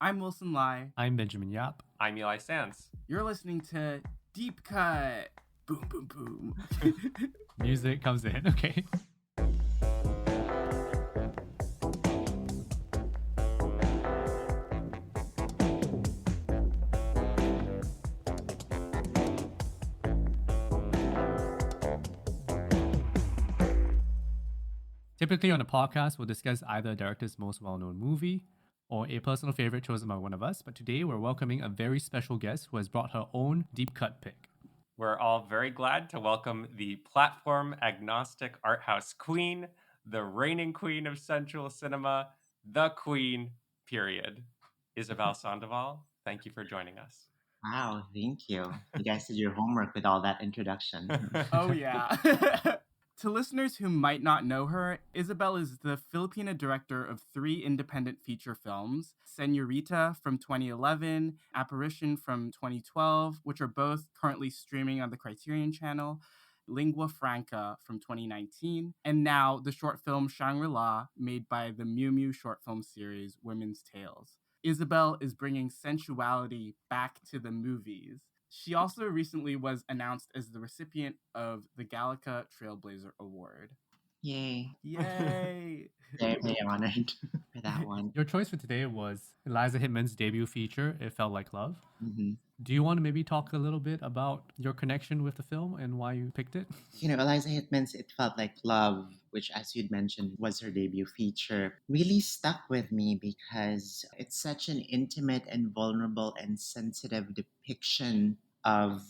I'm Wilson Lai. I'm Benjamin Yap. I'm Eli Sands. You're listening to Deep Cut. Boom, boom, boom. Music comes in, okay. Typically on a podcast, we'll discuss either a director's most well-known movie or a personal favorite chosen by one of us. But today we're welcoming a very special guest who has brought her own deep cut pick. We're all very glad to welcome the platform agnostic art house queen, the reigning queen of sensual cinema, the queen, period. Isabel Sandoval, thank you for joining us. Wow, thank you. You guys did your homework with all that introduction. Oh, yeah. To listeners who might not know her, Isabel is the Filipina director of 3 independent feature films, Señorita from 2011, Apparition from 2012, which are both currently streaming on the Criterion Channel, Lingua Franca from 2019, and now the short film Shangri-La, made by the Miu Miu short film series Women's Tales. Isabel is bringing sensuality back to the movies. She also recently was announced as the recipient of the Gallica Trailblazer Award. Yay. Yay! Very, very honored for that one. Your choice for today was Eliza Hittman's debut feature, It Felt Like Love. Mm-hmm. Do you want to maybe talk a little bit about your connection with the film and why you picked it? You know, Eliza Hittman's It Felt Like Love, which, as you'd mentioned, was her debut feature, really stuck with me because it's such an intimate and vulnerable and sensitive depiction of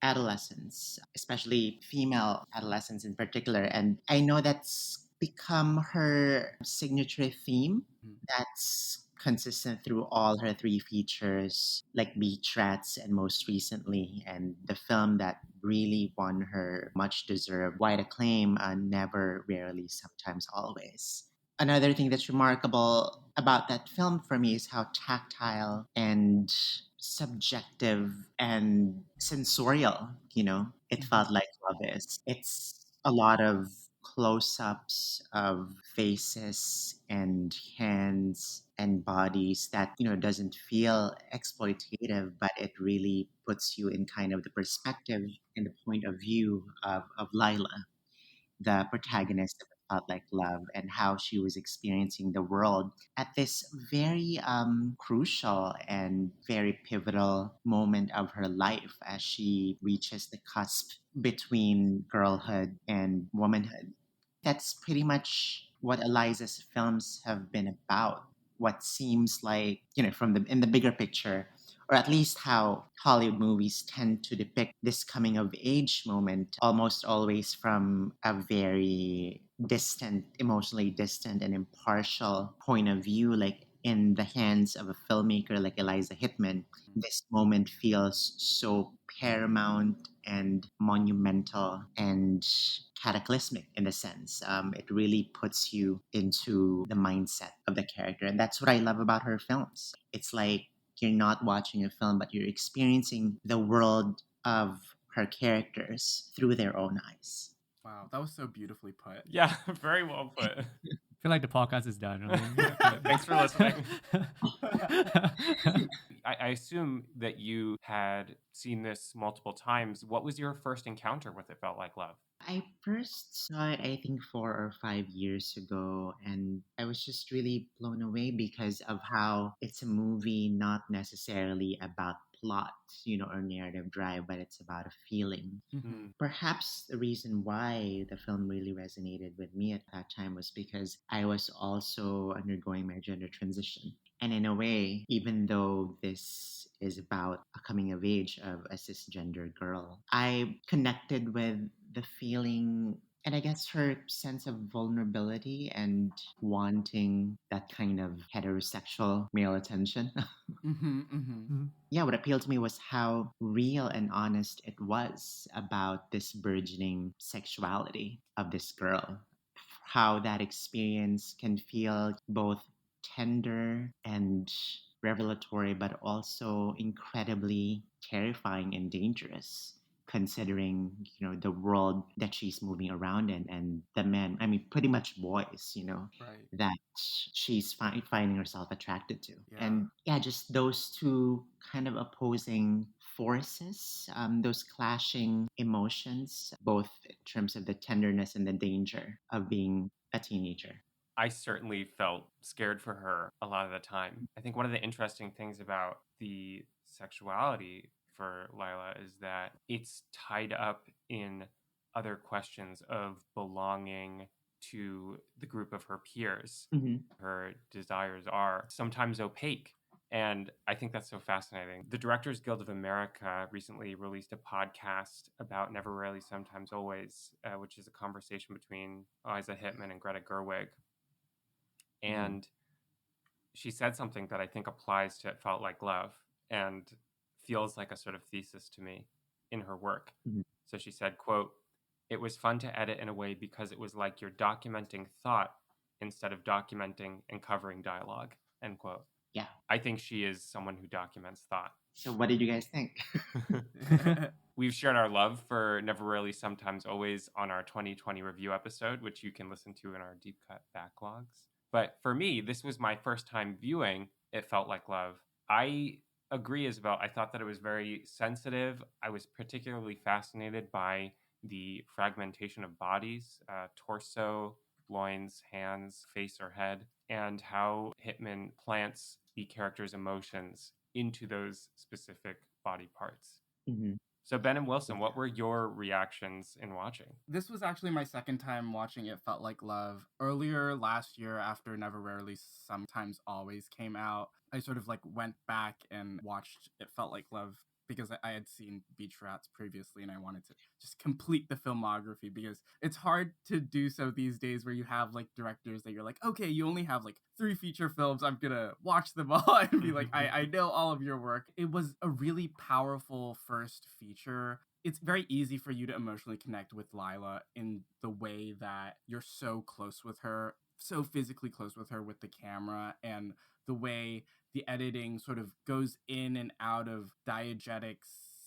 adolescence, especially female adolescence in particular. And I know that's become her signature theme that's consistent through all her 3 features, like Beach Rats and most recently, and the film that really won her much deserved wide acclaim, Never, Rarely, Sometimes, Always. Another thing that's remarkable about that film for me is how tactile and subjective and sensorial, It Felt Like Love is. It's a lot of close-ups of faces and hands and bodies that doesn't feel exploitative, but it really puts you in kind of the perspective and the point of view of Lila, the protagonist of It Felt Like Love, and how she was experiencing the world at this very crucial and very pivotal moment of her life as she reaches the cusp between girlhood and womanhood. That's pretty much what Eliza's films have been about. What seems like, from in the bigger picture, or at least how Hollywood movies tend to depict this coming of age moment, almost always from a very distant, emotionally distant and impartial point of view, like in the hands of a filmmaker like Eliza Hittman. This moment feels so paramount and monumental and cataclysmic in a sense. It really puts you into the mindset of the character. And that's what I love about her films. It's like you're not watching a film, but you're experiencing the world of her characters through their own eyes. Wow, that was so beautifully put. Yeah, very well put. I feel like the podcast is done. Thanks for listening. I assume that you had seen this multiple times. What was your first encounter with It Felt Like Love? I first saw it, I think, 4 or 5 years ago, and I was just really blown away because of how it's a movie not necessarily about plot, or narrative drive, but it's about a feeling. Mm. Perhaps the reason why the film really resonated with me at that time was because I was also undergoing my gender transition. And in a way, even though this is about a coming of age of a cisgender girl, I connected with the feeling and I guess her sense of vulnerability and wanting that kind of heterosexual male attention. Yeah, what appealed to me was how real and honest it was about this burgeoning sexuality of this girl. How that experience can feel both tender and revelatory, but also incredibly terrifying and dangerous. considering, the world that she's moving around in, and the men, I mean, pretty much boys, Right. that she's finding herself attracted to. Yeah. And yeah, just those two kind of opposing forces, those clashing emotions, both in terms of the tenderness and the danger of being a teenager. I certainly felt scared for her a lot of the time. I think one of the interesting things about the sexuality for Lila is that it's tied up in other questions of belonging to the group of her peers. Mm-hmm. Her desires are sometimes opaque. And I think that's so fascinating. The Directors Guild of America recently released a podcast about Never Rarely, Sometimes Always, which is a conversation between Eliza Hittman and Greta Gerwig. And she said something that I think applies to It Felt Like Love and feels like a sort of thesis to me in her work. Mhm. So she said, quote, "It was fun to edit in a way because it was like you're documenting thought instead of documenting and covering dialogue," end quote. Yeah. I think she is someone who documents thought. So what did you guys think? We've shared our love for Never Rarely, Sometimes Always on our 2020 review episode, which you can listen to in our deep cut backlogs. But for me, this was my first time viewing It Felt Like Love. I agree, Isabel. I thought that it was very sensitive. I was particularly fascinated by the fragmentation of bodies, torso, loins, hands, face, or head, and how Hittman plants the character's emotions into those specific body parts. Mm-hmm. So Ben and Wilson, what were your reactions in watching? This was actually my second time watching It Felt Like Love. Earlier last year, after Never Rarely, Sometimes Always came out, I sort of like went back and watched It Felt Like Love because I had seen Beach Rats previously and I wanted to just complete the filmography because it's hard to do so these days where you have like directors that you're like, okay, you only have like 3 feature films. I'm gonna watch them all and be like, I know all of your work. It was a really powerful first feature. It's very easy for you to emotionally connect with Lila in the way that you're so close with her, so physically close with her with the camera, and the way the editing sort of goes in and out of diegetic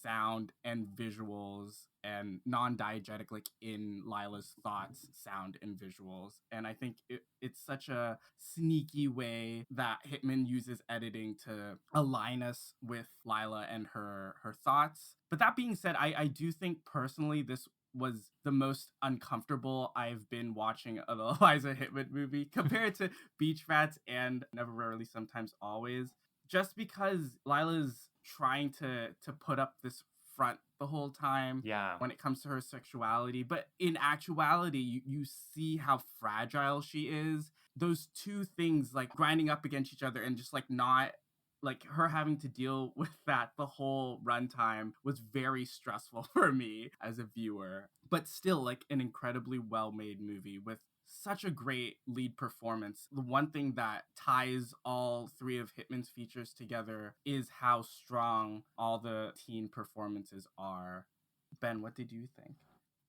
sound and visuals and non-diegetic, like in Lila's thoughts, sound and visuals. And I think it's such a sneaky way that Hittman uses editing to align us with Lila and her thoughts. But that being said, I do think personally this was the most uncomfortable I've been watching an Eliza Hittman movie compared to Beach Rats and Never Rarely, Sometimes Always. Just because Lila's trying to put up this front the whole time when it comes to her sexuality, but in actuality you see how fragile she is. Those two things like grinding up against each other and just like not like her having to deal with that the whole runtime was very stressful for me as a viewer, but still like an incredibly well-made movie with such a great lead performance. The one thing that ties all 3 of Hittman's features together is how strong all the teen performances are. Ben, what did you think?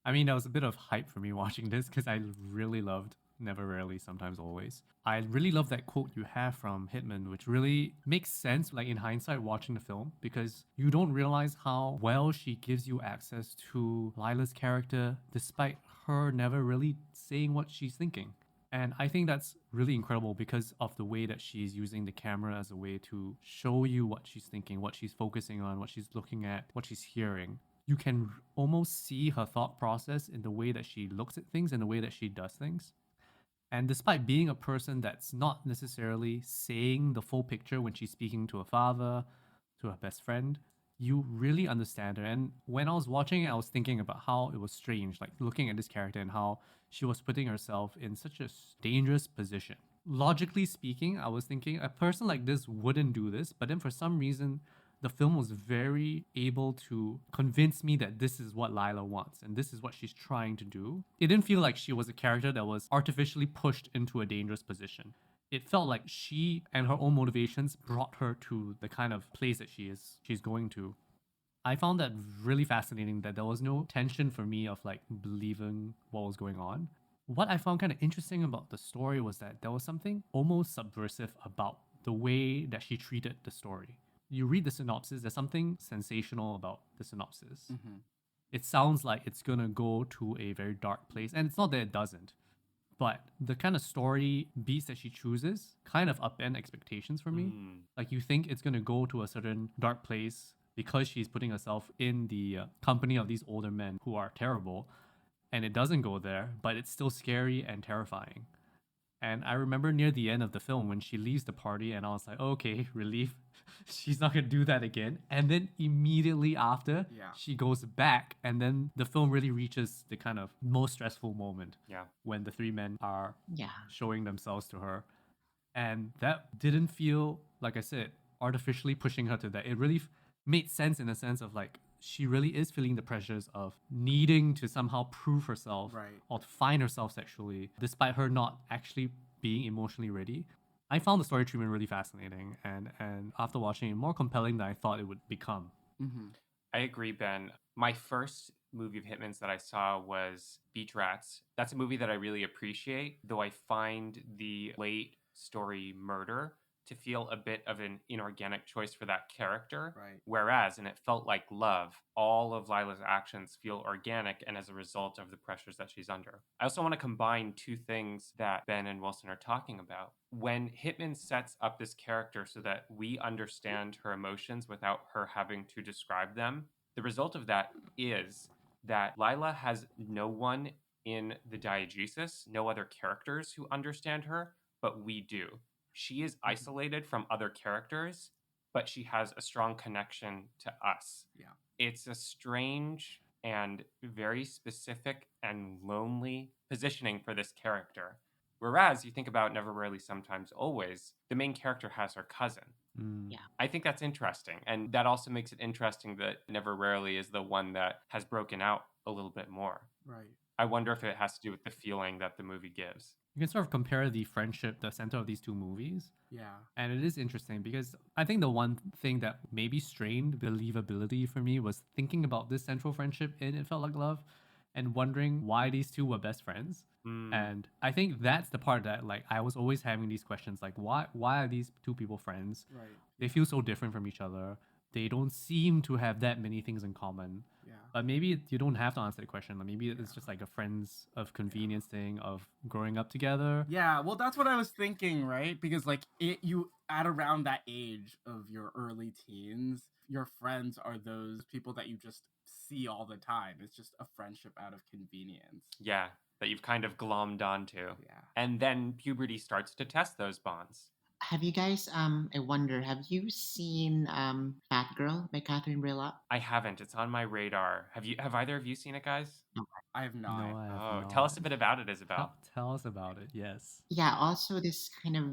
I mean, that was a bit of hype for me watching this because I really loved Never Rarely, Sometimes Always. I really love that quote you have from Hittman, which really makes sense, like in hindsight, watching the film, because you don't realize how well she gives you access to Lila's character, despite her never really saying what she's thinking. And I think that's really incredible because of the way that she's using the camera as a way to show you what she's thinking, what she's focusing on, what she's looking at, what she's hearing. You can almost see her thought process in the way that she looks at things and the way that she does things. And despite being a person that's not necessarily saying the full picture when she's speaking to her father, to her best friend, you really understand her. And when I was watching it, I was thinking about how it was strange, like looking at this character and how she was putting herself in such a dangerous position. Logically speaking, I was thinking a person like this wouldn't do this, but then for some reason, the film was very able to convince me that this is what Lila wants and this is what she's trying to do. It didn't feel like she was a character that was artificially pushed into a dangerous position. It felt like she and her own motivations brought her to the kind of place that she's going to. I found that really fascinating that there was no tension for me of like believing what was going on. What I found kind of interesting about the story was that there was something almost subversive about the way that she treated the story. You read the synopsis, there's something sensational about the synopsis. Mm-hmm. it sounds like it's gonna go to a very dark place. And it's not that it doesn't, but the kind of story beats that she chooses kind of upend expectations for me. Mm. Like you think it's gonna go to a certain dark place because she's putting herself in the company of these older men who are terrible, and it doesn't go there, but it's still scary and terrifying. And I remember near the end of the film when she leaves the party, and I was like, okay, relief. She's not going to do that again. And then immediately after, Yeah. she goes back, and then the film really reaches the kind of most stressful moment Yeah. when the three men are Yeah. showing themselves to her. And that didn't feel, like I said, artificially pushing her to that. It really made sense in the sense of like, she really is feeling the pressures of needing to somehow prove herself Right. or to find herself sexually, despite her not actually being emotionally ready. I found the story treatment really fascinating and after watching it, more compelling than I thought it would become. Mm-hmm. I agree, Ben. My first movie of Hitman's that I saw was Beach Rats. That's a movie that I really appreciate, though I find the late story murder to feel a bit of an inorganic choice for that character. Right. Whereas, and it felt like Love, all of Lila's actions feel organic and as a result of the pressures that she's under. I also want to combine two things that Ben and Wilson are talking about. When Hitman sets up this character so that we understand her emotions without her having to describe them, the result of that is that Lila has no one in the diegesis, no other characters who understand her, but we do. She is isolated from other characters, but she has a strong connection to us. Yeah. It's a strange and very specific and lonely positioning for this character. Whereas you think about Never Rarely, Sometimes Always, the main character has her cousin. Yeah. I think that's interesting. And that also makes it interesting that Never Rarely is the one that has broken out a little bit more. Right. I wonder if it has to do with the feeling that the movie gives. You can sort of compare the friendship, the center of these two movies. Yeah. And it is interesting because I think the one thing that maybe strained believability for me was thinking about this central friendship in It Felt Like Love and wondering why these two were best friends. And I think that's the part that like I was always having these questions like why are these two people friends? Right. They feel so different from each other. They don't seem to have that many things in common. Yeah. But maybe you don't have to answer the question. Like maybe it's just like a friends of convenience thing of growing up together. Yeah, well, that's what I was thinking, right? Because like you at around that age of your early teens, your friends are those people that you just see all the time. It's just a friendship out of convenience. Yeah, that you've kind of glommed onto. Yeah. And then puberty starts to test those bonds. Have you guys, I wonder, have you seen Fat Girl by Catherine Breillat? I haven't. It's on my radar. Have either of you seen it, guys? I have not. No, I have Oh, not. tell us a bit about it, Isabel. Tell us about it. Yes. Yeah, also this kind of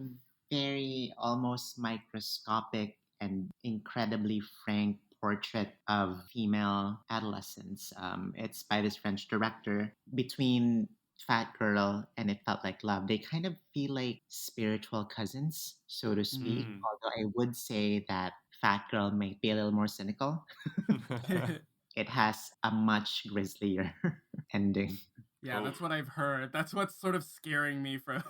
very almost microscopic and incredibly frank portrait of female adolescence. It's by this French director. Between Fat Girl and It Felt Like Love, they kind of feel like spiritual cousins, so to speak. Mm. Although I would say that Fat Girl might be a little more cynical. It has a much grislier ending. Yeah, Oh. that's what I've heard. That's what's sort of scaring me from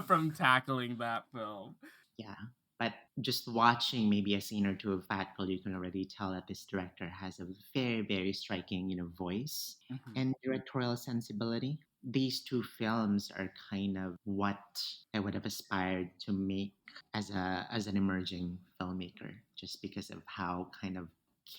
from tackling that film. Yeah. But just watching maybe a scene or two of Fat Girl, you can already tell that this director has a very, very striking, voice Mhm. and directorial sensibility. These two films are kind of what I would have aspired to make as an emerging filmmaker, just because of how kind of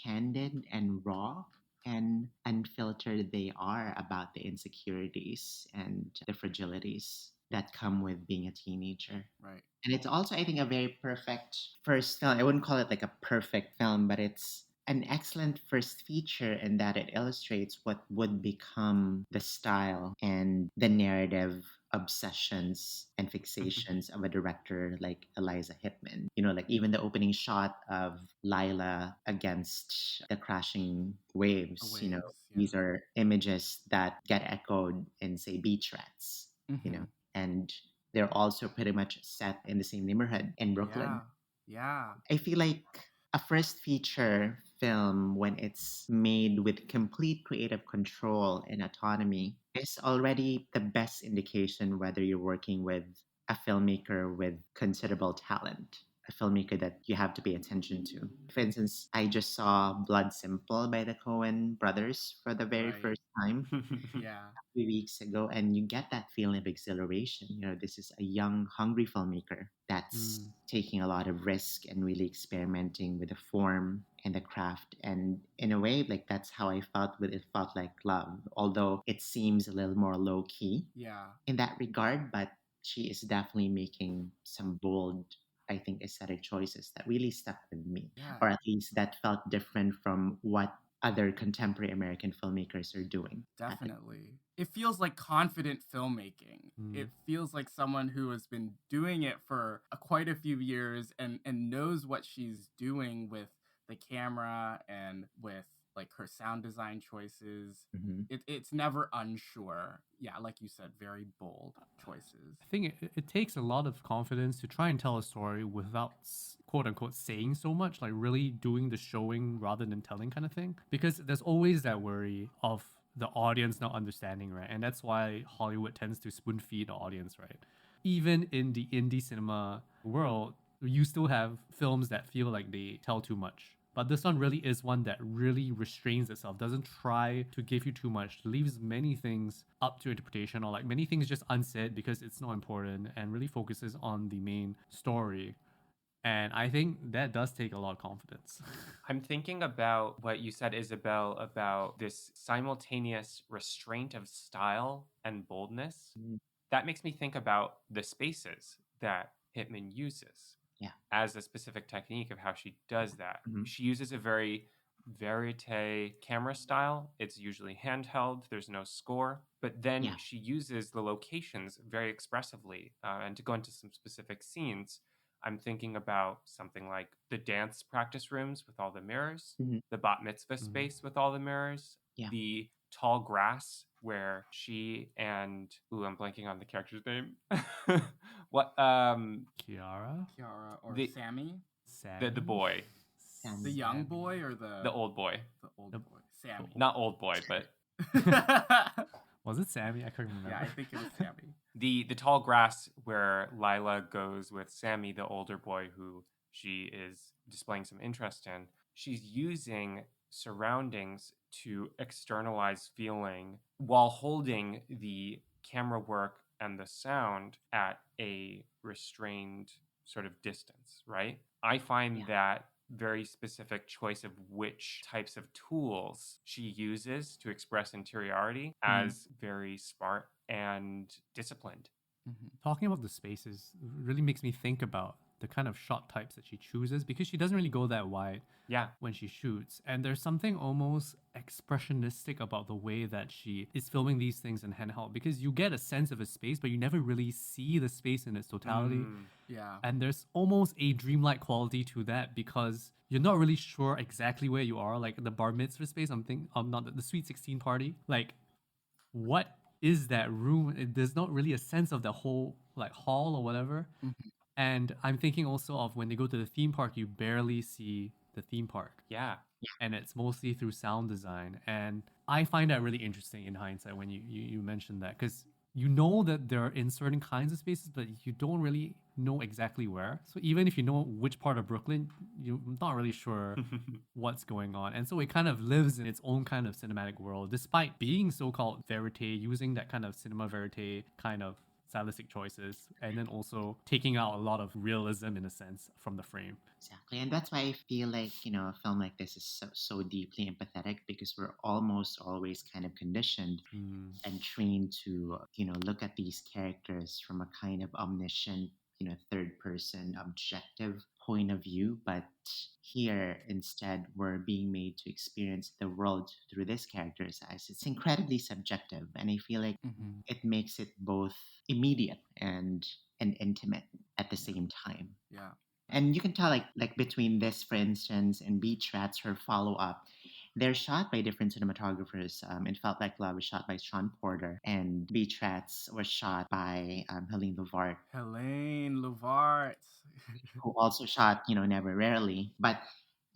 candid and raw and unfiltered they are about the insecurities and the fragilities that come with being a teenager. Right. And it's also, I think, a very perfect first film. I wouldn't call it like a perfect film, but it's an excellent first feature in that it illustrates what would become the style and the narrative obsessions and fixations of a director like Eliza Hittman. Like even the opening shot of Lila against the crashing waves, Yeah. these are images that get echoed in, say, Beach Rats, Mhm. and they're also pretty much set in the same neighborhood in Brooklyn. Yeah. I feel like a first feature film, when it's made with complete creative control and autonomy, is already the best indication whether you're working with a filmmaker with considerable talent. a filmmaker that you have to pay attention to. For instance, I just saw Blood Simple by the Coen brothers for the very Right. first time Yeah. 2 weeks ago, and you get that feeling of exhilaration. This is a young, hungry filmmaker that's taking a lot of risk and really experimenting with the form and the craft. And in a way, like that's how I felt with It Felt Like Love, although it seems a little more low key Yeah. in that regard, but she is definitely making some bold, I think, aesthetic choices that really stuck with me, Yeah. or at least that felt different from what other contemporary American filmmakers are doing. Definitely. It feels like confident filmmaking. It feels like someone who has been doing it for quite a few years and knows what she's doing with the camera and with like her sound design choices. It's never unsure. Yeah, like you said, very bold choices. I think it takes a lot of confidence to try and tell a story without quote unquote saying so much, like really doing the showing rather than telling kind of thing. Because there's always that worry of the audience not understanding, right? And that's why Hollywood tends to spoon feed the audience, right? Even in the indie cinema world, you still have films that feel like they tell too much. But this one really is one that really restrains itself, doesn't try to give you too much, leaves many things up to interpretation or like many things just unsaid because it's not important and really focuses on the main story. And I think that does take a lot of confidence. I'm thinking about what you said, Isabel, about this simultaneous restraint of style and boldness. That makes me think about the spaces that Hittman uses as a specific technique of how she does that. She uses a very verite camera style. It's usually handheld, there's no score, but then she uses the locations very expressively. And to go into some specific scenes, I'm thinking about something like the dance practice rooms with all the mirrors, the bat mitzvah space with all the mirrors, the tall grass where she and I'm blanking on the character's name. What Kiara? Kiara or The- Sammy? the boy, The young boy or the old boy. The old boy. Sammy. Not old boy, but Was it Sammy? I couldn't remember. Yeah, I think it was Sammy. the tall grass where Lila goes with Sammy, the older boy who she is displaying some interest in. She's using surroundings to externalize feeling while holding the camera work and the sound at a restrained sort of distance, right? I find that very specific choice of which types of tools she uses to express interiority as very smart and disciplined. Talking about the spaces really makes me think about the kind of shot types that she chooses because she doesn't really go that wide when she shoots. And there's something almost expressionistic about the way that she is filming these things in handheld because you get a sense of a space, but you never really see the space in its totality. Yeah. And there's almost a dreamlike quality to that because you're not really sure exactly where you are. Like the bar mitzvah space, not the Sweet 16 party. Like, what is that room? There's not really a sense of the whole like hall or whatever. And I'm thinking also of when they go to the theme park, you barely see the theme park. Yeah. And it's mostly through sound design. And I find that really interesting in hindsight when you mentioned that because you know that they're in certain kinds of spaces, but you don't really know exactly where. So even if you know which part of Brooklyn, you're not really sure what's going on. And so it kind of lives in its own kind of cinematic world, despite being so-called verite, using that kind of cinema verite kind of stylistic choices, and then also taking out a lot of realism in a sense from the frame. Exactly. And that's why I feel like, a film like this is so deeply empathetic because we're almost always kind of conditioned and trained to, look at these characters from a kind of omniscient, third person objective point of view. But here, instead, we're being made to experience the world through this character's eyes. It's incredibly subjective. And I feel like it makes it both immediate and intimate at the same time. Yeah. And you can tell, like between this, for instance, and Beach Rats, her follow up, they're shot by different cinematographers. It Felt Like Love was shot by Sean Porter, and Beach Rats was shot by Helene Louvart, Helene Louvart. who also shot, Never Rarely. But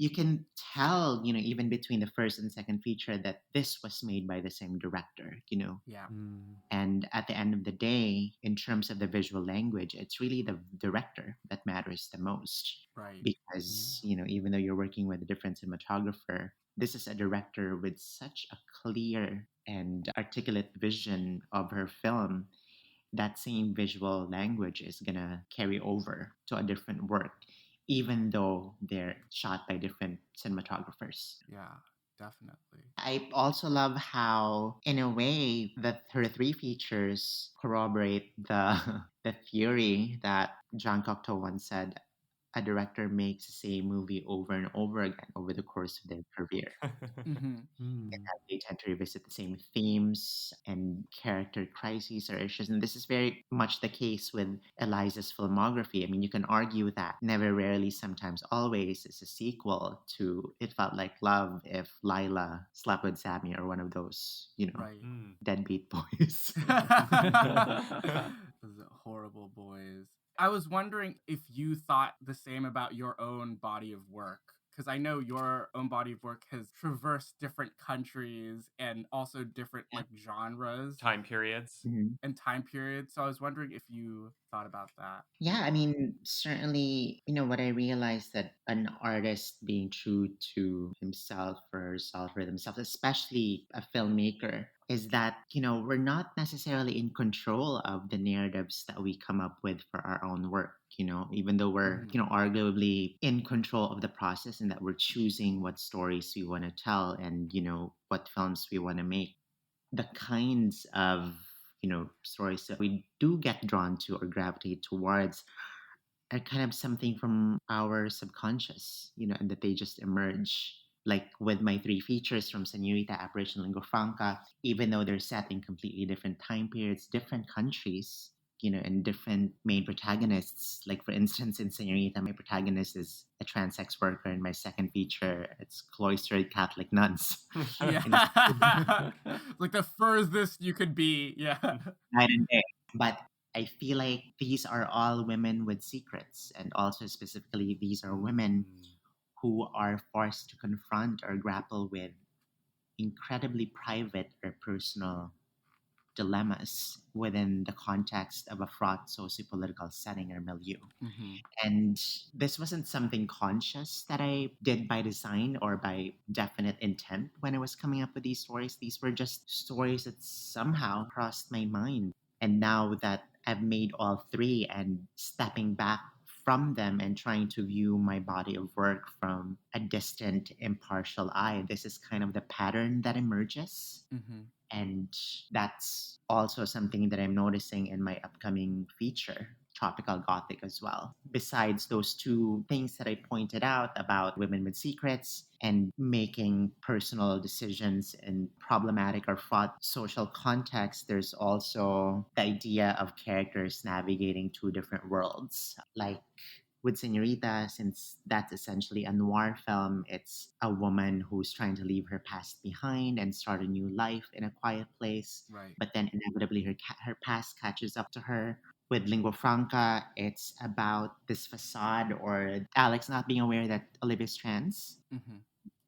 you can tell, even between the first and second feature that this was made by the same director, Yeah. Mm. And at the end of the day, in terms of the visual language, it's really the director that matters the most. Right. Because, even though you're working with a different cinematographer, this is a director with such a clear and articulate vision of her film. That same visual language is going to carry over to a different work, even though they're shot by different cinematographers. Yeah, definitely. I also love how, in a way, that her three features corroborate the the theory that Jean Cocteau once said: a director makes the same movie over and over again over the course of their career. Mm-hmm. Mm. They tend to revisit the same themes and character crises or issues. And this is very much the case with Eliza's filmography. I mean, you can argue that Never, Rarely, Sometimes, Always is a sequel to It Felt Like Love if Lila slept with Sammy, or one of those, Right. Mm. deadbeat boys. Those horrible boys. I was wondering if you thought the same about your own body of work. Because I know your own body of work has traversed different countries and also different genres Time periods. Mhm. and time periods. So I was wondering if you thought about that. Yeah, I mean, certainly, what I realized, that an artist being true to himself or herself or themselves, especially a filmmaker, is that, we're not necessarily in control of the narratives that we come up with for our own work, even though we're, Mhm. arguably in control of the process, and that we're choosing what stories we want to tell, and, what films we want to make. The kinds of stories that we do get drawn to or gravitate towards are kind of something from our subconscious, and that they just emerge. Like with my three features from Señorita, Apparition, Lingua Franca, even though they're set in completely different time periods, different countries, and different main protagonists. Like, for instance, in Señorita, my protagonist is a trans sex worker. In my second feature, it's cloistered Catholic nuns. Yeah. Like the furthest you could be. Yeah. Night and day. But I feel like these are all women with secrets. And also, specifically, these are women who are forced to confront or grapple with incredibly private or personal dilemmas within the context of a fraught socio-political setting or milieu. Mm-hmm. And this wasn't something conscious that I did by design or by definite intent when I was coming up with these stories. These were just stories that somehow crossed my mind. And now that I've made all three and stepping back from them and trying to view my body of work from a distant, impartial eye, this is kind of the pattern that emerges. Mm-hmm. And that's also something that I'm noticing in my upcoming feature, Tropical Gothic, as well. Besides those two things that I pointed out about women with secrets and making personal decisions in problematic or fraught social contexts, there's also the idea of characters navigating two different worlds. Like with Señorita, since that's essentially a noir film, it's a woman who's trying to leave her past behind and start a new life in a quiet place. Right. But then inevitably her past catches up to her. With Lingua Franca, it's about this facade, or Alex not being aware that Olivia's trans, Mm-hmm.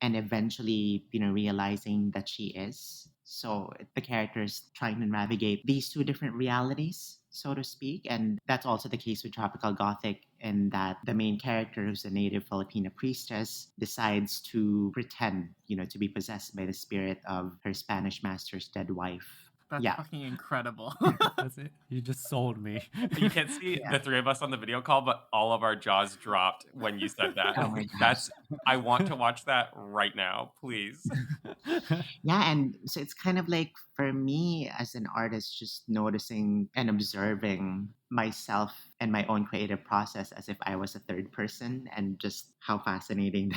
and eventually, realizing that she is. So the characters trying to navigate these two different realities, so to speak. And that's also the case with Tropical Gothic, in that the main character, who's a native Filipina priestess, decides to pretend, to be possessed by the spirit of her Spanish master's dead wife. That's Yeah. fucking incredible. That's it. You just sold me. You can't see the three of us on the video call, but all of our jaws dropped when you said that. Oh my gosh. That's I want to watch that right now, please. Yeah, and so it's kind of like, for me as an artist, just noticing and observing myself and my own creative process as if I was a third person, and just how fascinating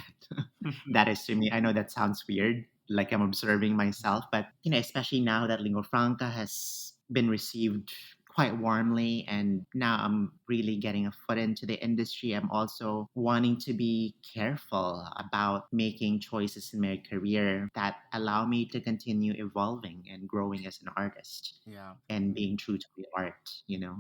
that is to me. I know that sounds weird, like I'm observing myself, but especially now that Lingua Franca has been received quite warmly, and now I'm really getting a foot into the industry, I'm also wanting to be careful about making choices in my career that allow me to continue evolving and growing as an artist, Yeah. and being true to the art,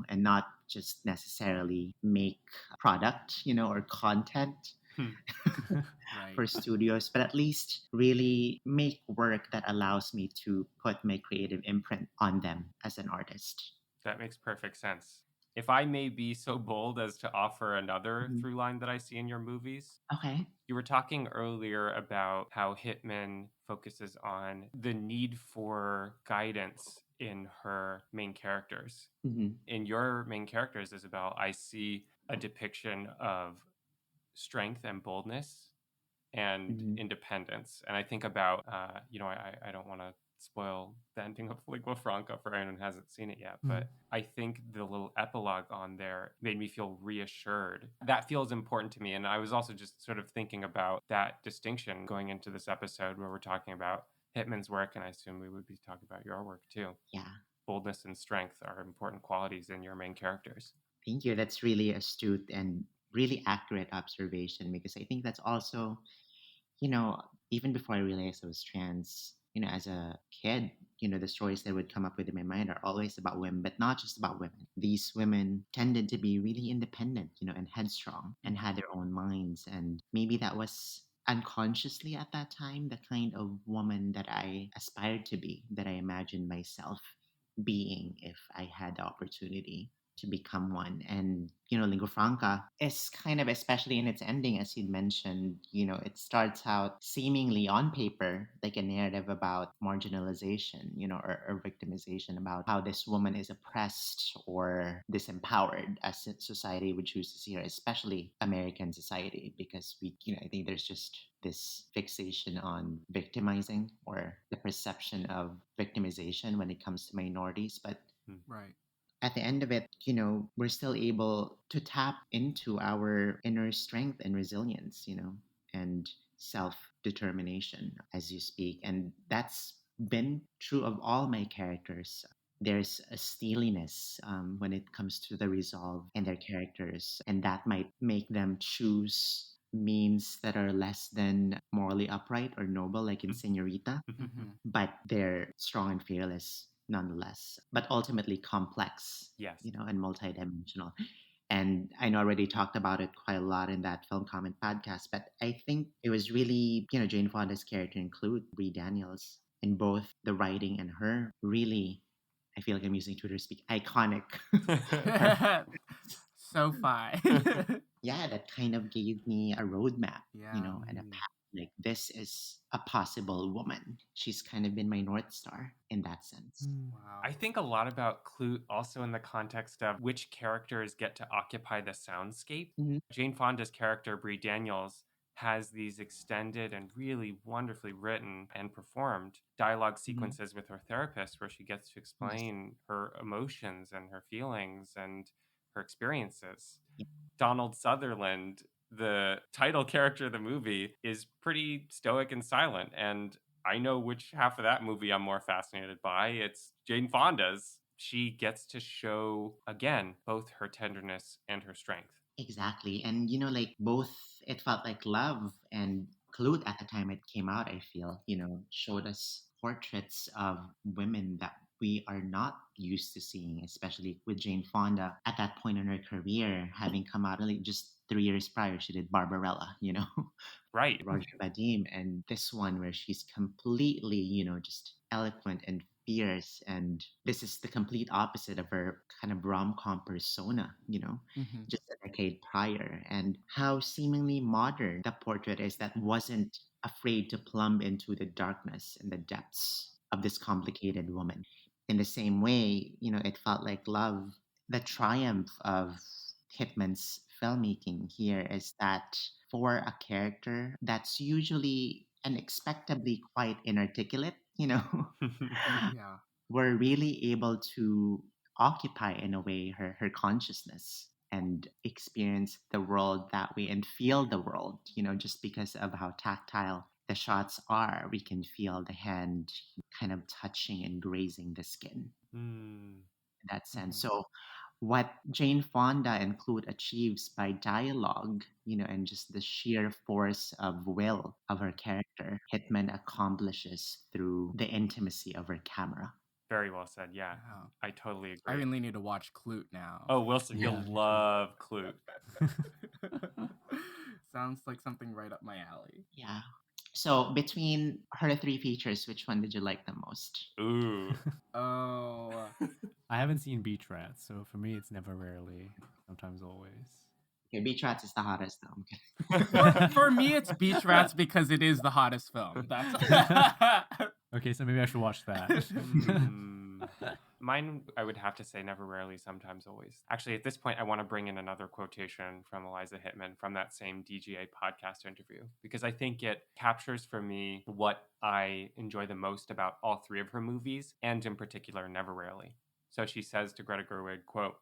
and not just necessarily make product, or content. Right. for studios, but at least really make work that allows me to put my creative imprint on them as an artist. That makes perfect sense. If I may be so bold as to offer another Mhm. through line that I see in your movies, Okay. you were talking earlier about how Hittman focuses on the need for guidance in her main characters. Hmm. In your main characters, Isabel, I see a depiction of strength and boldness and Hmm. independence. And I think about, I don't want to spoil the ending of Lingua Franca for anyone who hasn't seen it yet, but I think the little epilogue on there made me feel reassured. That feels important to me. And I was also just sort of thinking about that distinction going into this episode where we're talking about Hittman's work, and I assume we would be talking about your work too. Yeah. Boldness and strength are important qualities in your main characters. Thank you. That's really astute and really accurate observation, because I think that's also, you know, even before I realized I was trans, as a kid, the stories that would come up with in my mind are always about women, but not just about women. These women tended to be really independent, and headstrong and had their own minds. And maybe that was unconsciously at that time the kind of woman that I aspired to be, that I imagined myself being if I had the opportunity to become one. And, Lingua Franca is kind of, especially in its ending, as you mentioned, it starts out seemingly on paper like a narrative about marginalization, or victimization, about how this woman is oppressed or disempowered, as society would choose to see her, especially American society, because I think there's just this fixation on victimizing, or the perception of victimization when it comes to minorities. But Right. at the end of it, we're still able to tap into our inner strength and resilience, and self determination as you speak. And that's been true of all my characters. There's a steeliness when it comes to the resolve in their characters, and that might make them choose means that are less than morally upright or noble, like in Señorita, Mhm. but they're strong and fearless nonetheless, but ultimately complex, Yes. and multidimensional. And I know I already talked about it quite a lot in that film comment podcast, but I think it was really, Jane Fonda's character include Brie Daniels in both the writing and her really, I feel like I'm using Twitter speak, iconic. So fine. Yeah, that kind of gave me a roadmap, Yeah. and a path. Like, this is a possible woman. She's kind of been my North Star in that sense. Wow. I think a lot about Klute also in the context of which characters get to occupy the soundscape. Mhm. Jane Fonda's character, Brie Daniels, has these extended and really wonderfully written and performed dialogue sequences with her therapist where she gets to Yes. explain her emotions and her feelings and her experiences. Yeah. Donald Sutherland, the title character of the movie, is pretty stoic and silent. And I know which half of that movie I'm more fascinated by. It's Jane Fonda's. She gets to show, again, both her tenderness and her strength. Exactly. And, like both It Felt Like Love and Clute at the time it came out, I feel, showed us portraits of women that we are not used to seeing, especially with Jane Fonda at that point in her career, having come out like just 3 years prior. She did Barbarella, Right. Roger Vadim, and this one where she's completely, just eloquent and fierce. And this is the complete opposite of her kind of rom-com persona, Mhm. just a decade prior. And how seemingly modern the portrait is, that wasn't afraid to plumb into the darkness and the depths of this complicated woman. In the same way, It Felt Like Love, the triumph of Hitman's filmmaking here is that for a character that's usually unexpectedly quite inarticulate, Yeah. we're really able to occupy in a way her consciousness and experience the world that way and feel the world, just because of how tactile the shots are. We can feel the hand kind of touching and grazing the skin Mm. in that sense. Mhm. So what Jane Fonda and Clute achieves by dialogue, and just the sheer force of will of her character, Hitman accomplishes through the intimacy of her camera. Very well said. Yeah, Wow. I totally I agree. really need to watch Clute now. Oh, Wilson, Yeah. you'll love Klute. Sounds like something right up my alley. Yeah. So between her three features, which one did you like the most? Ooh. Oh, I haven't seen Beach Rats, so for me, it's never rarely, sometimes always. Okay, Beach Rats is the hottest though. for me, it's Beach Rats because it is the hottest film. That's Okay, so maybe I should watch that. Mine, I would have to say never rarely, sometimes always. Actually, at this point, I want to bring in another quotation from Eliza Hittman from that same DGA podcast interview, because I think it captures for me what I enjoy the most about all three of her movies, and in particular, never rarely. So she says to Greta Gerwig, quote,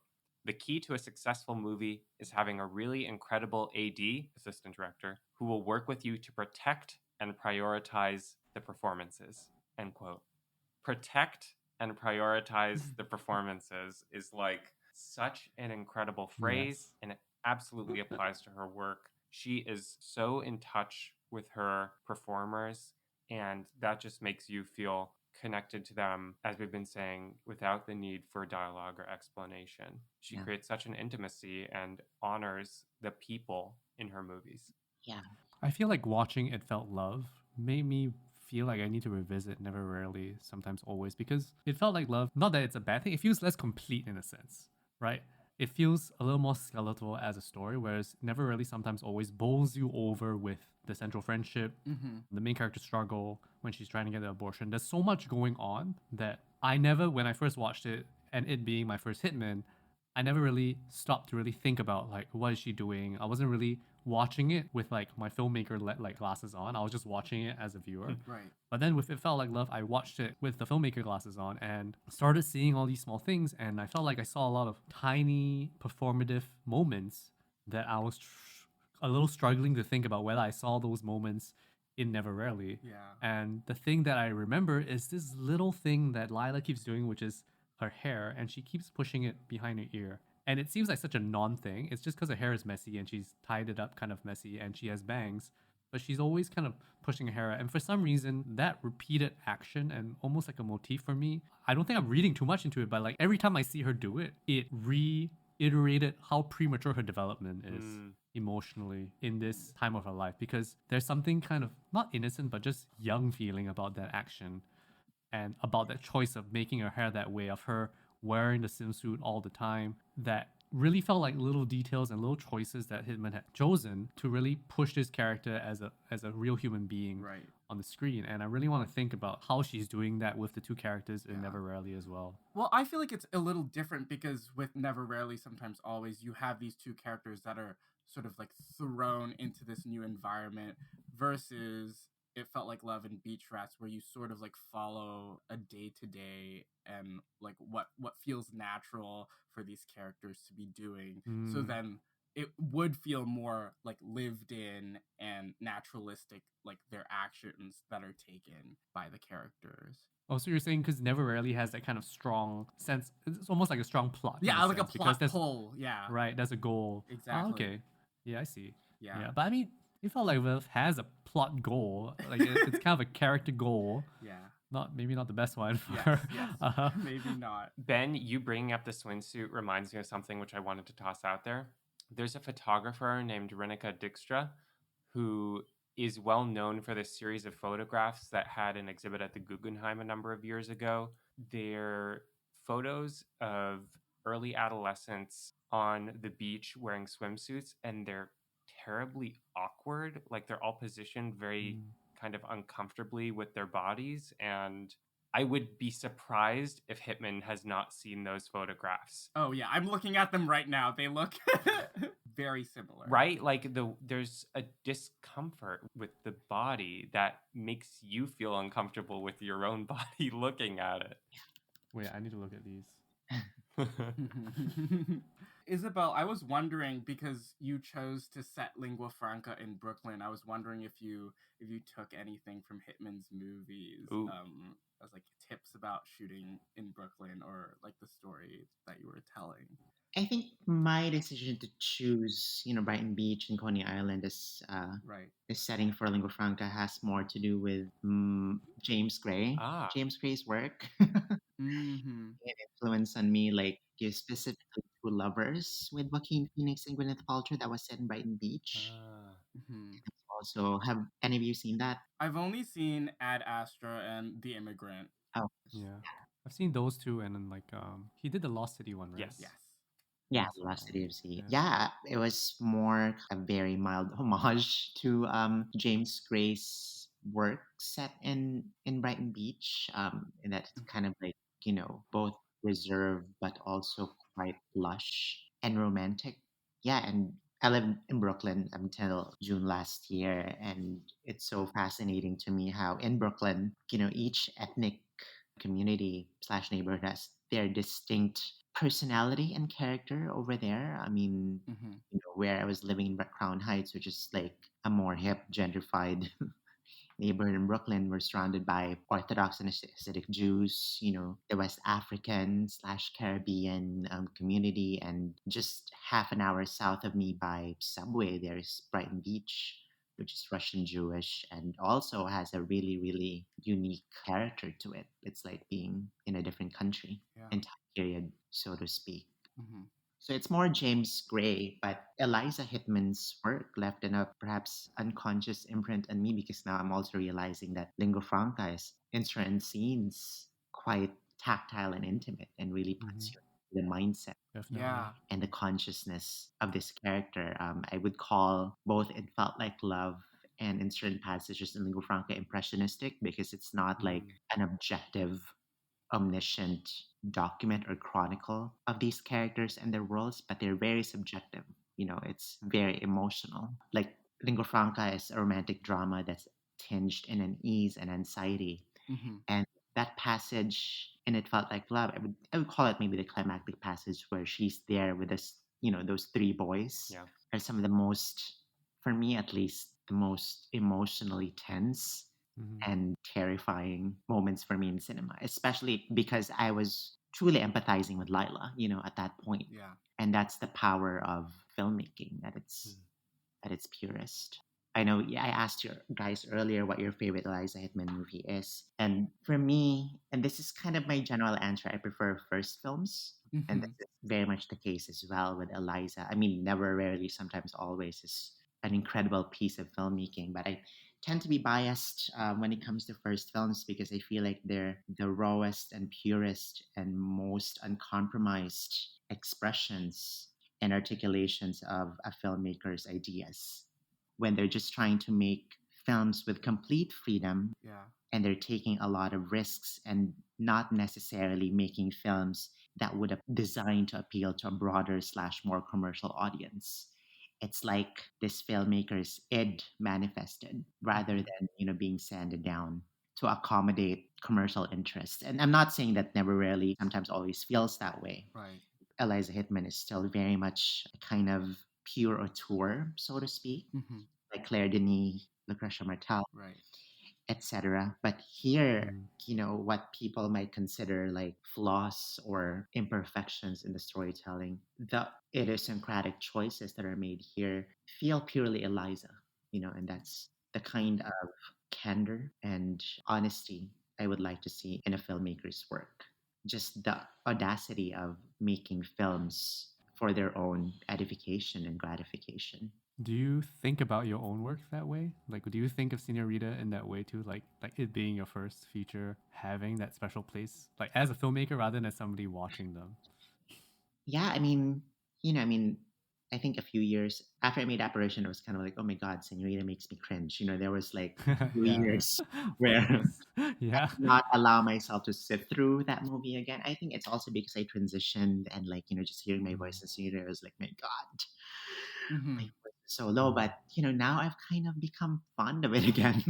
"The key to a successful movie is having a really incredible AD, assistant director, who will work with you to protect and prioritize the performances," end quote. Protect and prioritize the performances is like such an incredible phrase, Yes. and it absolutely applies to her work. She is so in touch with her performers, and that just makes you feel connected to them, as we've been saying, without the need for dialogue or explanation. She Yeah. creates such an intimacy and honors the people in her movies. Yeah. I feel like watching It Felt Love made me feel like I need to revisit Never Rarely, sometimes always, because it felt like love. Not that it's a bad thing, it feels less complete in a sense, right? It feels a little more skeletal as a story, whereas Never Rarely, sometimes always bowls you over with the central friendship, the main character struggle when she's trying to get an abortion. There's so much going on that I never, when I first watched it, and it being my first Hitman, I never really stopped to really think about like what is she doing. I wasn't really watching it with like my filmmaker like glasses on. I was just watching it as a viewer. right. But then with It Felt Like Love, I watched it with the filmmaker glasses on and started seeing all these small things, and I felt like I saw a lot of tiny performative moments that I was a little struggling to think about whether I saw those moments in Never Rarely. Yeah. And the thing that I remember is this little thing that Lila keeps doing, which is her hair, and she keeps pushing it behind her ear. And it seems like such a non thing. It's just because her hair is messy and she's tied it up kind of messy and she has bangs. But she's always kind of pushing her hair out. And for some reason, that repeated action and almost like a motif for me, I don't think I'm reading too much into it, but like every time I see her do it, it reiterated how premature her development is emotionally in this time of her life. Because there's something kind of not innocent, but just young feeling about that action and about that choice of making her hair that way, of her wearing the swimsuit all the time, that really felt like little details and little choices that Hittman had chosen to really push this character as a real human being Right. on the screen. And I really want to think about how she's doing that with the two characters in Yeah. Never Rarely as well. Well, I feel like it's a little different because with Never Rarely, sometimes always, you have these two characters that are sort of like thrown into this new environment versus It Felt Like Love and Beach Rats, where you sort of like follow a day to day and like what feels natural for these characters to be doing. So then it would feel more like lived in and naturalistic, like their actions that are taken by the characters. Oh, so you're saying because Never Rarely has that kind of strong sense, it's almost like a strong plot. in Yeah, like a sense, because plot there's pull. Yeah. right, there's a goal. Ah, Exactly. okay. Yeah, I see. Yeah. But I mean, It Felt Like Love has a plot goal. Like it's kind of a character goal. Yeah. Maybe not the best one for Yes. Maybe not. Ben, you bringing up the swimsuit reminds me of something which I wanted to toss out there. There's a photographer named Renika Dijkstra who is well known for this series of photographs that had an exhibit at the Guggenheim a number of years ago. They're photos of early adolescents on the beach wearing swimsuits, and they're terribly awkward. Like they're all positioned very kind of uncomfortably with their bodies, and I would be surprised if Hittman has not seen those photographs. Oh yeah, I'm looking at them right now. They look very similar. Right? Like there's a discomfort with the body that makes you feel uncomfortable with your own body looking at it. Wait, I need to look at these. Isabel, I was wondering, because you chose to set Lingua Franca in Brooklyn, I was wondering if you took anything from Hittman's movies as like tips about shooting in Brooklyn, or like the story that you were telling. I think my decision to choose, Brighton Beach and Coney Island as Right. the setting for Lingua Franca has more to do with James Gray. James Gray's work. Mm-hmm. An influence on me, like specifically Two Lovers with Joaquin Phoenix and Gwyneth Paltrow that was set in Brighton Beach. Mhm. Also, have any of you seen that? I've only seen Ad Astra and The Immigrant. Oh, Yeah. I've seen those two, and then like he did the Lost City one, right? Yes. Yes. yeah, I saw Lost that City one. of Sea. Yeah. Yeah, it was more a very mild homage to James Gray's work set in Brighton Beach. And that's kind of like, both reserved but also quite lush and romantic. Yeah, and I lived in Brooklyn until June last year, and it's so fascinating to me how in Brooklyn, each ethnic community slash neighborhood has their distinct personality and character over there. I mean, Mhm. where I was living in Crown Heights, which is like a more hip, gentrified neighborhood in Brooklyn, we're surrounded by Orthodox and Hasidic Jews, the West African slash Caribbean community. And just half an hour south of me by subway, there's Brighton Beach, which is Russian Jewish and also has a really, really unique character to it. It's like being in a different country Yeah. and time period, so to speak. Mhm. So it's more James Gray, but Eliza Hittman's work left in a perhaps unconscious imprint on me because now I'm also realizing that Lingua Franca is in certain scenes quite tactile and intimate and really Mm-hmm. puts you in the mindset Definitely. Yeah. and the consciousness of this character. I would call both It Felt Like Love and in certain passages in Lingua Franca impressionistic because it's not like an objective omniscient document or chronicle of these characters and their worlds, but they're very subjective. It's very emotional. Like Lingua Franca is a romantic drama that's tinged in an ease and anxiety. Mhm. And that passage, and It Felt Like Love, I would call it maybe the climactic passage where she's there with us, those three boys Yeah. are some of the most, for me at least, the most emotionally tense Mm-hmm. and terrifying moments for me in cinema, especially because I was truly empathizing with Lila, at that point. Yeah. And that's the power of filmmaking at its purest. I know I asked you guys earlier what your favorite Eliza Hittman movie is. And for me, and this is kind of my general answer, I prefer first films. And Mhm. this is very much the case as well with Eliza. I mean, never, rarely, sometimes, always is an incredible piece of filmmaking. But I tend to be biased when it comes to first films because I feel like they're the rawest and purest and most uncompromised expressions and articulations of a filmmaker's ideas when they're just trying to make films with complete freedom Yeah. and they're taking a lot of risks and not necessarily making films that would have designed to appeal to a broader slash more commercial audience. It's like this filmmaker's id manifested rather Mhm. than being sanded down to accommodate commercial interests. And I'm not saying that never, rarely, sometimes, always feels that way. Right. Eliza Hittman is still very much a kind of pure auteur, so to speak, Mhm. like Claire Denis, Lucretia Martel, Right. etc. But here, Mm. what people might consider like flaws or imperfections in the storytelling, the idiosyncratic choices that are made here feel purely Eliza, and that's the kind of candor and honesty I would like to see in a filmmaker's work. Just the audacity of making films for their own edification and gratification. Do you think about your own work that way? Like, do you think of Señorita in that way too? Like it being your first feature, having that special place, like as a filmmaker rather than as somebody watching them. Yeah, I mean, I think a few years after I made Apparition, it was kind of like, oh my God, Senorita makes me cringe. There was like few Yeah, years where famous. I Yeah. could not allow myself to sit through that movie again. I think it's also because I transitioned and like, just hearing my voice in Senorita, I was like, my God, my Mhm. voice is so low. But, now I've kind of become fond of it again.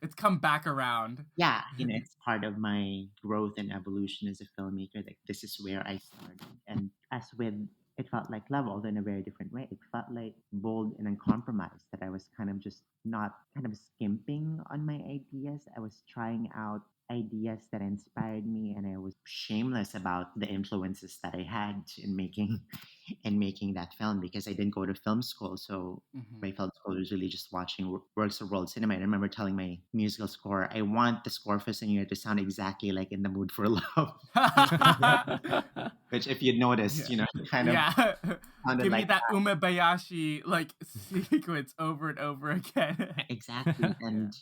It's come back around. Yeah, it's part of my growth and evolution as a filmmaker. Like this is where I started, and as with it felt like love, although in a very different way. It felt like bold and uncompromised. That I was kind of just not kind of skimping on my ideas. I was trying out ideas that inspired me, and I was shameless about the influences that I had in making in making that film because I didn't go to film school. So Mhm. my film school was really just watching works of world cinema. I remember telling my musical score, I want the score for Señorita to sound exactly like In the Mood for Love. Which, if you'd noticed, Yeah. kind of Yeah. sounded Give me like that Umebayashi like sequence over and over again. exactly. Yeah. And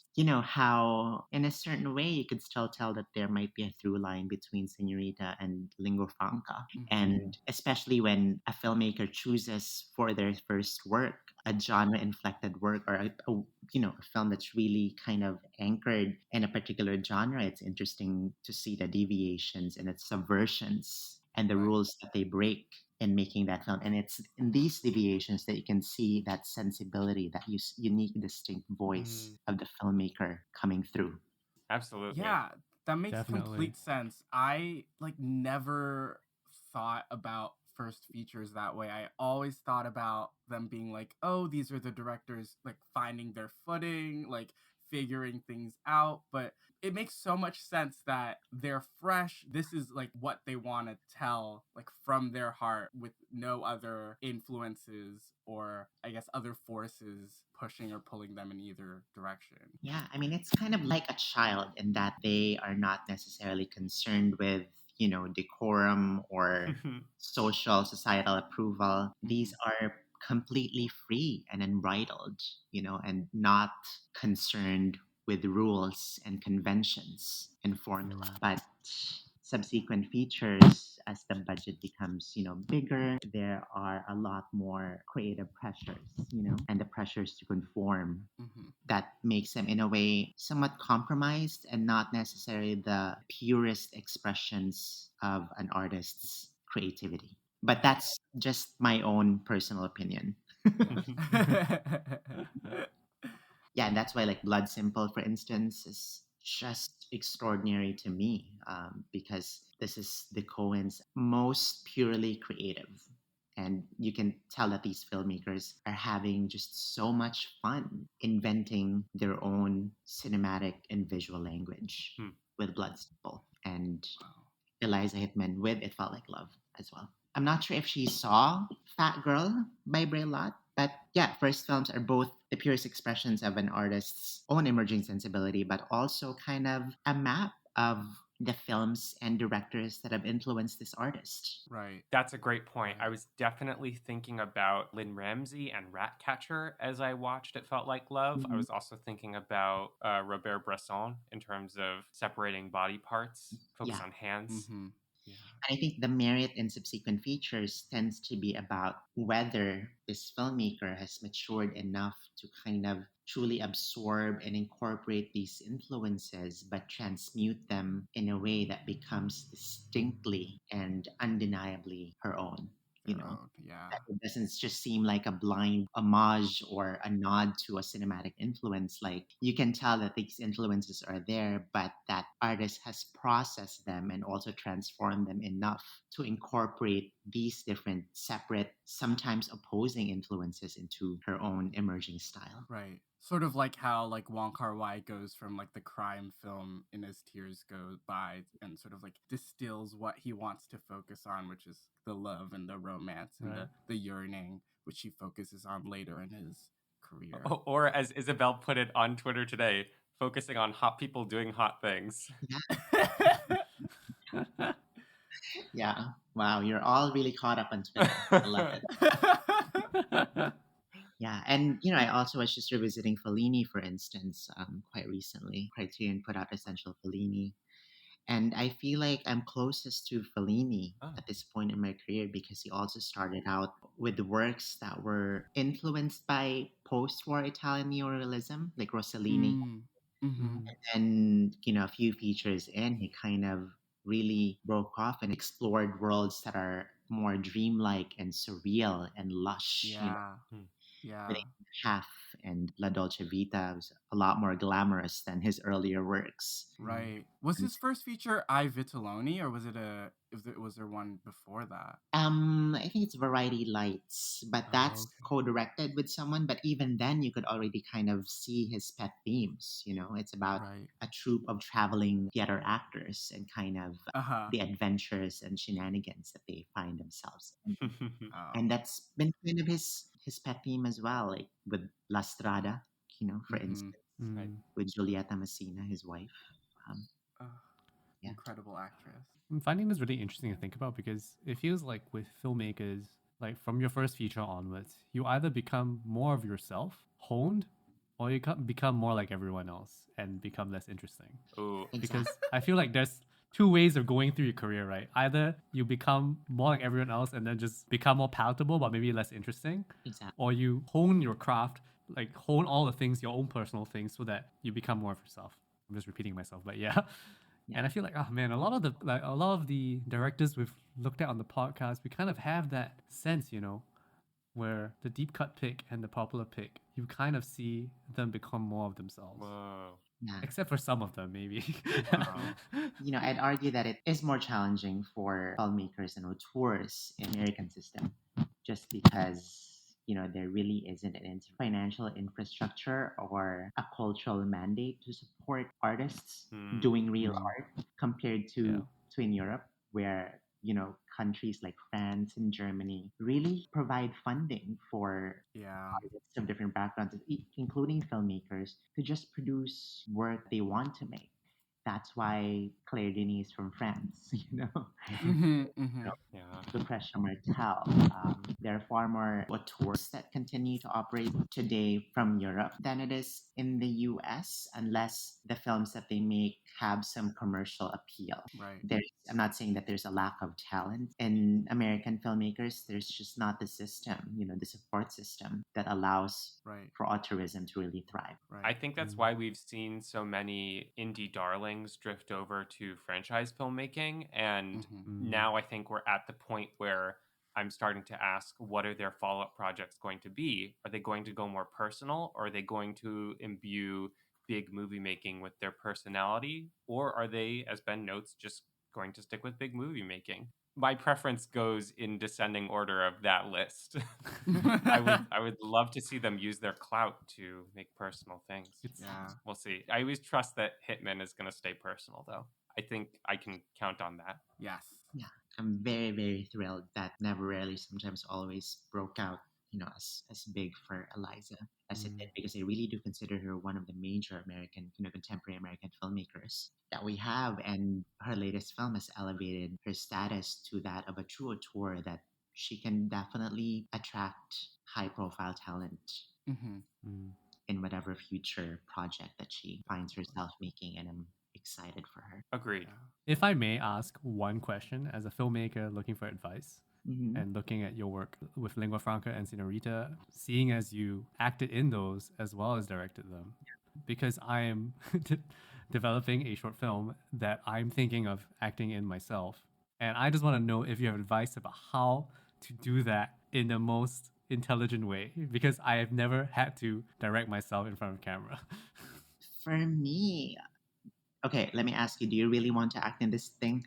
how in a certain way you could still tell that there might be a through line between Señorita and Lingua Franca. Mhm. And especially when a filmmaker chooses for their first work a genre inflected work or a film that's really kind of anchored in a particular genre, it's interesting to see the deviations and its subversions and the Right. rules that they break in making that film. And it's in these deviations that you can see that sensibility, that unique, distinct voice of the filmmaker coming through. Absolutely. Yeah, that makes Definitely. complete sense. I like never thought about first features that way. I always thought about them being like, oh, these are the directors like finding their footing, like figuring things out. But it makes so much sense that they're fresh. This is like what they want to tell, like from their heart, with no other influences or I guess other forces pushing or pulling them in either direction. Yeah, I mean, it's kind of like a child in that they are not necessarily concerned with, decorum or social, societal approval. These are completely free and unbridled, and not concerned with rules and conventions and formula. But subsequent features, as the budget becomes, bigger, there are a lot more creative pressures, and the pressures to conform Mm-hmm. that makes them in a way somewhat compromised and not necessarily the purest expressions of an artist's creativity. But that's just my own personal opinion. Yeah, and that's why like Blood Simple, for instance, is just extraordinary to me because this is the Coens' most purely creative. And you can tell that these filmmakers are having just so much fun inventing their own cinematic and visual language with Blood Simple. And Eliza Hittman with It Felt Like Love as well. I'm not sure if she saw Fat Girl by Bray Lott, but yeah, first films are both the purest expressions of an artist's own emerging sensibility, but also kind of a map of the films and directors that have influenced this artist. Right. That's a great point. I was definitely thinking about Lynn Ramsey and Ratcatcher as I watched It Felt Like Love. I was also thinking about Robert Bresson in terms of separating body parts, focus Yeah. on hands. Mm-hmm. Yeah. I think the merit in subsequent features tends to be about whether this filmmaker has matured enough to kind of truly absorb and incorporate these influences, but transmute them in a way that becomes distinctly and undeniably her own. Their own. Yeah. That it doesn't just seem like a blind homage or a nod to a cinematic influence. Like you can tell that these influences are there, but that artist has processed them and also transformed them enough to incorporate these different, separate, sometimes opposing influences into her own emerging style. Right. Sort of like how like Wong Kar-wai goes from like the crime film In As Tears Go By and sort of like distills what he wants to focus on, which is the love and the romance and Right. the yearning, which he focuses on later in his career. Or as Isabel put it on Twitter today, focusing on hot people doing hot things. Yeah. Wow. You're all really caught up on Twitter. I love it. Yeah, and I also was just revisiting Fellini, for instance, quite recently. Criterion put out Essential Fellini, and I feel like I'm closest to Fellini at this point in my career because he also started out with works that were influenced by post-war Italian neorealism, like Rossellini, Mm-hmm. and a few features in, he kind of really broke off and explored worlds that are more dreamlike and surreal and lush. Yeah. Yeah. Half and La Dolce Vita was a lot more glamorous than his earlier works. Right. Was his first feature I Vitelloni, or was there one before that? I think it's Variety Lights, but that's okay. co-directed with someone. But even then, you could already kind of see his pet themes. It's about Right. a troupe of traveling theater actors and kind of Uh-huh. the adventures and shenanigans that they find themselves in. Oh. And that's been kind of his pet theme as well, like with La Strada, for Mhm. instance, Mm. with Giulietta Messina, his wife. Um, Ugh, Yeah. incredible actress. I'm finding this really interesting to think about because it feels like with filmmakers, like from your first feature onwards, you either become more of yourself, honed, or you become more like everyone else and become less interesting. Ooh. Because Exactly. I feel like there's two ways of going through your career, right? Either you become more like everyone else and then just become more palatable but maybe less interesting, Exactly. or you hone your craft, like hone all the things, your own personal things, so that you become more of yourself. I'm just repeating myself, but yeah. And I feel like, oh man, a lot of the directors we've looked at on the podcast, we kind of have that sense, where the deep cut pick and the popular pick, you kind of see them become more of themselves. Whoa. Yeah. Except for some of them, maybe. Wow. I'd argue that it is more challenging for filmmakers and auteurs in American system, just because there really isn't an financial infrastructure or a cultural mandate to support artists Hmm. doing real Mm. art compared Yeah. to in Europe, where countries like France and Germany really provide funding for Yeah. artists of different backgrounds, including filmmakers, to just produce work they want to make. That's why Claire Denis is from France, Mm-hmm. Mm-hmm. Yeah. Lucretia Martel. There are far more auteurs that continue to operate today from Europe than it is in the US, unless the films that they make have some commercial appeal. Right. I'm not saying that there's a lack of talent in American filmmakers. There's just not the system, the support system that allows Right. for auteurism to really thrive. Right. I think that's why we've seen so many indie darlings drift over to franchise filmmaking. And Mhm. now I think we're at the point where I'm starting to ask, what are their follow up projects going to be? Are they going to go more personal? Or are they going to imbue big movie making with their personality? Or are they, as Ben notes, just going to stick with big movie making? My preference goes in descending order of that list. I would love to see them use their clout to make personal things. Yeah. We'll see. I always trust that Hittman is going to stay personal, though. I think I can count on that. Yes. Yeah, I'm very, very thrilled that Never Rarely, Sometimes Always broke out, as big for Eliza as it did, because I really do consider her one of the major American, contemporary American filmmakers that we have. And her latest film has elevated her status to that of a true auteur, that she can definitely attract high profile talent Mm-hmm. in whatever future project that she finds herself making. And I'm excited for her. Agreed. If I may ask one question as a filmmaker looking for advice Mm-hmm. and looking at your work with Lingua Franca and Señorita, seeing as you acted in those as well as directed them, because I am developing a short film that I'm thinking of acting in myself. And I just want to know if you have advice about how to do that in the most intelligent way, because I have never had to direct myself in front of camera. For me, okay, let me ask you, do you really want to act in this thing?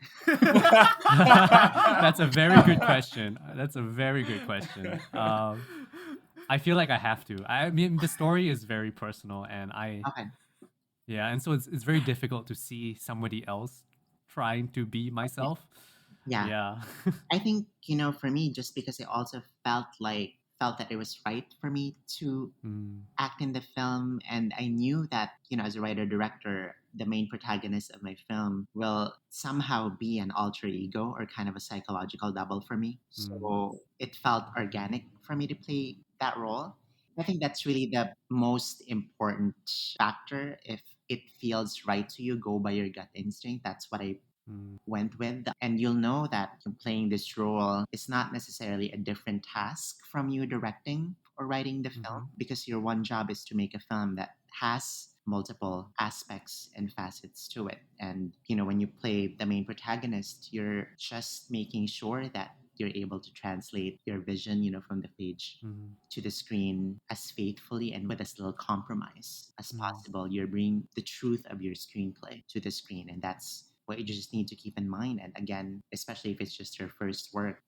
That's a very good question. That's a very good question. I feel like I have to. I mean, the story is very personal, and Okay. and so it's very difficult to see somebody else trying to be myself. Yeah. Yeah. I think, for me, just because I also felt that it was right for me to Mm, act in the film, and I knew that, as a writer director, the main protagonist of my film will somehow be an alter ego or kind of a psychological double for me. So it felt organic for me to play that role. I think that's really the most important factor. If it feels right to you, go by your gut instinct. That's what I mm, went with. And you'll know that playing this role is not necessarily a different task from you directing or writing the film, because your one job is to make a film that has multiple aspects and facets to it. And, when you play the main protagonist, you're just making sure that you're able to translate your vision, from the page to the screen as faithfully and with as little compromise as possible. You're bringing the truth of your screenplay to the screen, and that's what you just need to keep in mind. And again, especially if it's just your first work,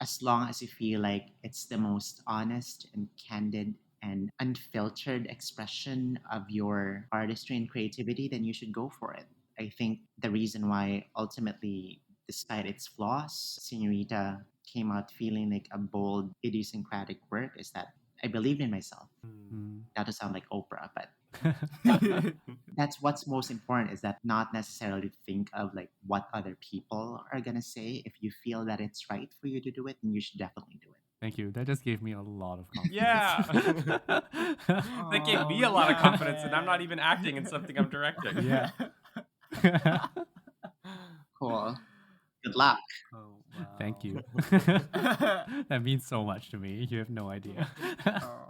as long as you feel like it's the most honest and candid and unfiltered expression of your artistry and creativity, then you should go for it. I think the reason why ultimately, despite its flaws, Señorita came out feeling like a bold, idiosyncratic work is that I believed in myself. Not to sound like Oprah, but that's what's most important, is that not necessarily think of like what other people are gonna say. If you feel that it's right for you to do it, then you should definitely do it. Thank you. That just gave me a lot of confidence. Yeah. That gave me a lot of confidence, and I'm not even acting in something I'm directing. Yeah. Cool. Good luck. Oh, wow. Thank you. That means so much to me. You have no idea.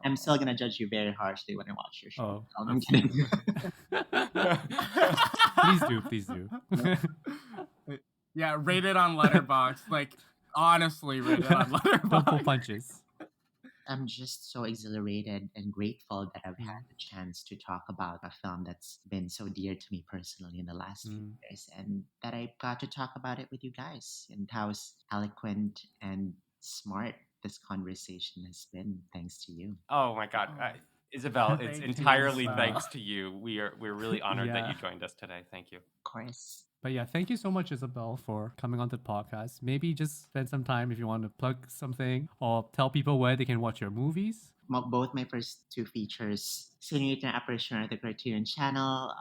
I'm still gonna judge you very harshly when I watch your show. Oh, I'm kidding. Please do. Yeah, rate it on Letterboxd. Like, honestly, rate it on Don't pull Letterboxd. punches. I'm just so exhilarated and grateful that I've had the chance to talk about a film that's been so dear to me personally in the last few years, and that I got to talk about it with you guys, and how eloquent and smart this conversation has been, thanks to you. Oh my God. Isabel, Thank it's you, entirely Isabel. thanks to you. We're really honored that Yeah. you joined us today. Thank you. Of course. But yeah, thank you so much, Isabel, for coming on the podcast. Maybe just spend some time if you want to plug something or tell people where they can watch your movies. Both my first two features, Señorita and Apparition, are the Criterion Channel.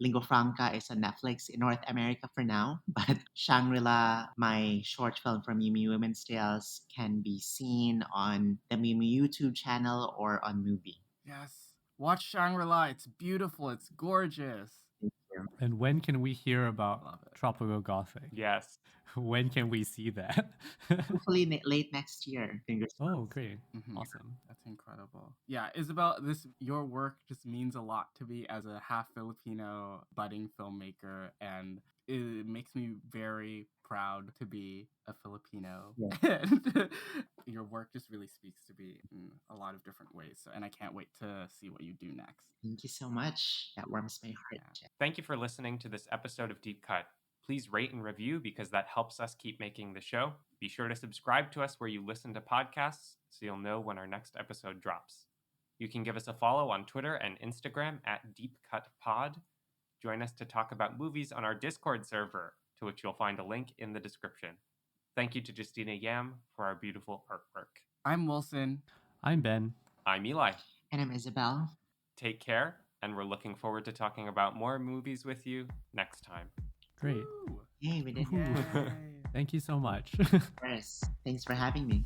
Lingua Franca is on Netflix in North America for now, but Shangri-La, my short film from Mimi Women's Tales, can be seen on the Mimi YouTube channel or on Mubi. Yes. Watch Shangri-La. It's beautiful. It's gorgeous. Thank you. And when can we hear Love about it. Tropical Gothic? Yes. When can we see that? Hopefully late next year. Fingers Oh, crossed. great. Mhm. Awesome. That's incredible. Yeah, Isabel, your work just means a lot to me as a half Filipino budding filmmaker, and it makes me very proud to be a Filipino. Yeah. And your work just really speaks to me in a lot of different ways. So, and I can't wait to see what you do next. Thank you so much. That warms my heart. Yeah. Thank you for listening to this episode of Deep Cut. Please rate and review because that helps us keep making the show. Be sure to subscribe to us where you listen to podcasts so you'll know when our next episode drops. You can give us a follow on Twitter and Instagram at DeepCutPod. Join us to talk about movies on our Discord server, to which you'll find a link in the description. Thank you to Justina Yam for our beautiful artwork. I'm Wilson. I'm Ben. I'm Eli. And I'm Isabel. Take care, and we're looking forward to talking about more movies with you next time. Great. Woo! Yay, we did Woohoo. it. Yay. Thank you so much. Of course. Thanks for having me.